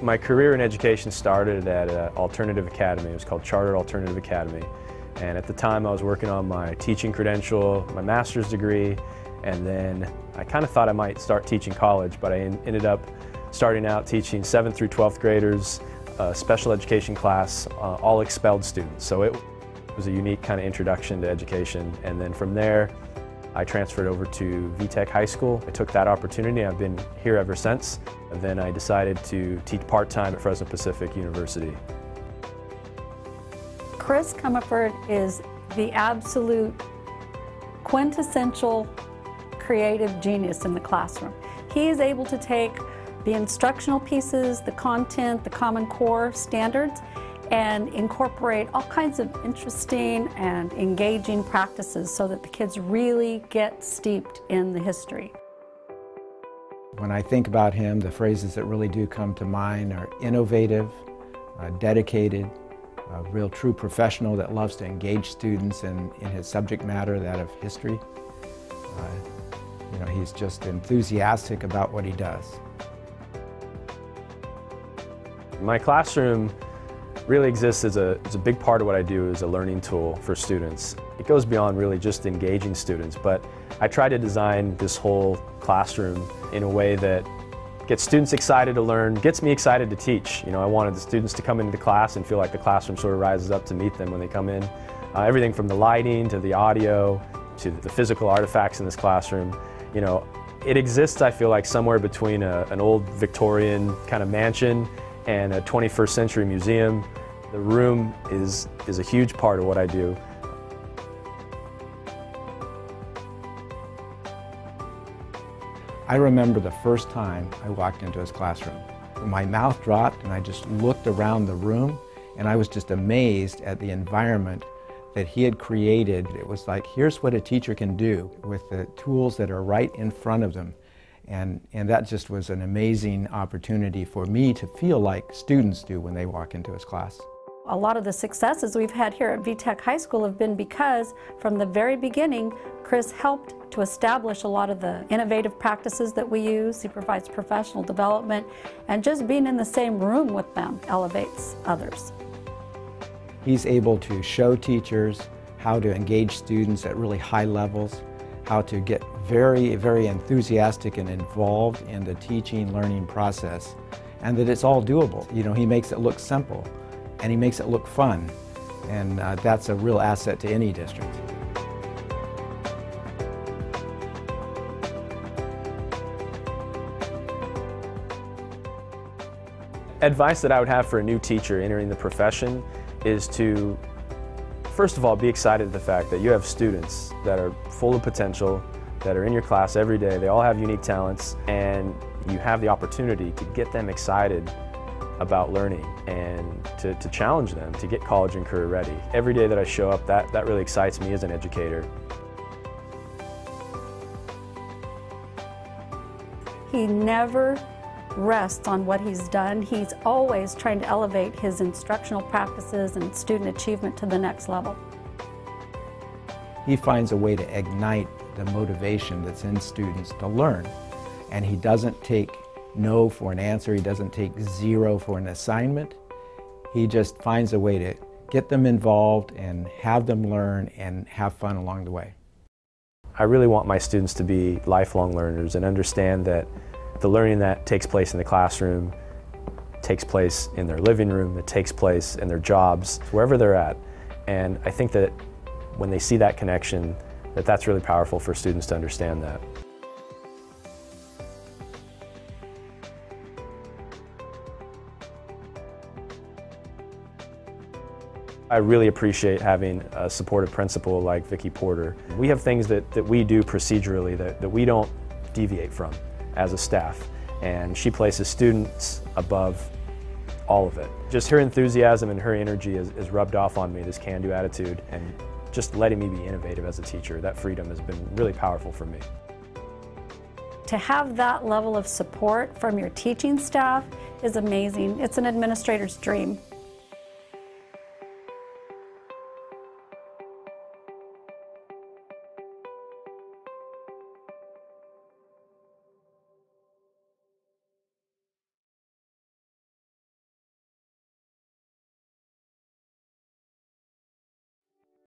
My career in education started at an alternative academy. It was called Chartered Alternative Academy. And at the time I was working on my teaching credential, my master's degree, and then I kind of thought I might start teaching college, but I ended up starting out teaching 7th through 12th graders, a special education class, all expelled students. So it was a unique kind of introduction to education. And then from there, I transferred over to VTech High School. I took that opportunity. I've been here ever since. And then I decided to teach part-time at Fresno Pacific University. Chris Cumiford is the absolute quintessential creative genius in the classroom. He is able to take the instructional pieces, the content, the Common Core standards, and incorporate all kinds of interesting and engaging practices so that the kids really get steeped in the history. When I think about him, the phrases that really do come to mind are innovative, dedicated, a real true professional that loves to engage students in his subject matter, that of history. He's just enthusiastic about what he does. My classroom really exists as a big part of what I do as a learning tool for students. It goes beyond really just engaging students, but I try to design this whole classroom in a way that gets students excited to learn, gets me excited to teach. I wanted the students to come into class and feel like the classroom sort of rises up to meet them when they come in. Everything from the lighting to the audio to the physical artifacts in this classroom. It exists, I feel like, somewhere between an old Victorian kind of mansion and a 21st century museum. The room is a huge part of what I do. I remember the first time I walked into his classroom. My mouth dropped and I just looked around the room and I was just amazed at the environment that he had created. It was like, here's what a teacher can do with the tools that are right in front of them. And that just was an amazing opportunity for me to feel like students do when they walk into his class. A lot of the successes we've had here at VTech High School have been because from the very beginning, Chris helped to establish a lot of the innovative practices that we use. He provides professional development, and just being in the same room with them elevates others. He's able to show teachers how to engage students at really high levels, how to get very, very enthusiastic and involved in the teaching, learning process, and that it's all doable. He makes it look simple, and he makes it look fun, and that's a real asset to any district. Advice that I would have for a new teacher entering the profession is to, first of all, be excited at the fact that you have students that are full of potential, that are in your class every day. They all have unique talents, and you have the opportunity to get them excited about learning and to challenge them to get college and career ready. Every day that I show up, that really excites me as an educator. He never rests on what he's done. He's always trying to elevate his instructional practices and student achievement to the next level. He finds a way to ignite the motivation that's in students to learn, and he doesn't take no for an answer, he doesn't take zero for an assignment. He just finds a way to get them involved and have them learn and have fun along the way. I really want my students to be lifelong learners and understand that the learning that takes place in the classroom takes place in their living room, it takes place in their jobs, wherever they're at. And I think that when they see that connection, that's really powerful for students to understand that. I really appreciate having a supportive principal like Vicki Porter. We have things that we do procedurally that we don't deviate from as a staff, and she places students above all of it. Just her enthusiasm and her energy is rubbed off on me, this can-do attitude, and just letting me be innovative as a teacher. That freedom has been really powerful for me. To have that level of support from your teaching staff is amazing. It's an administrator's dream.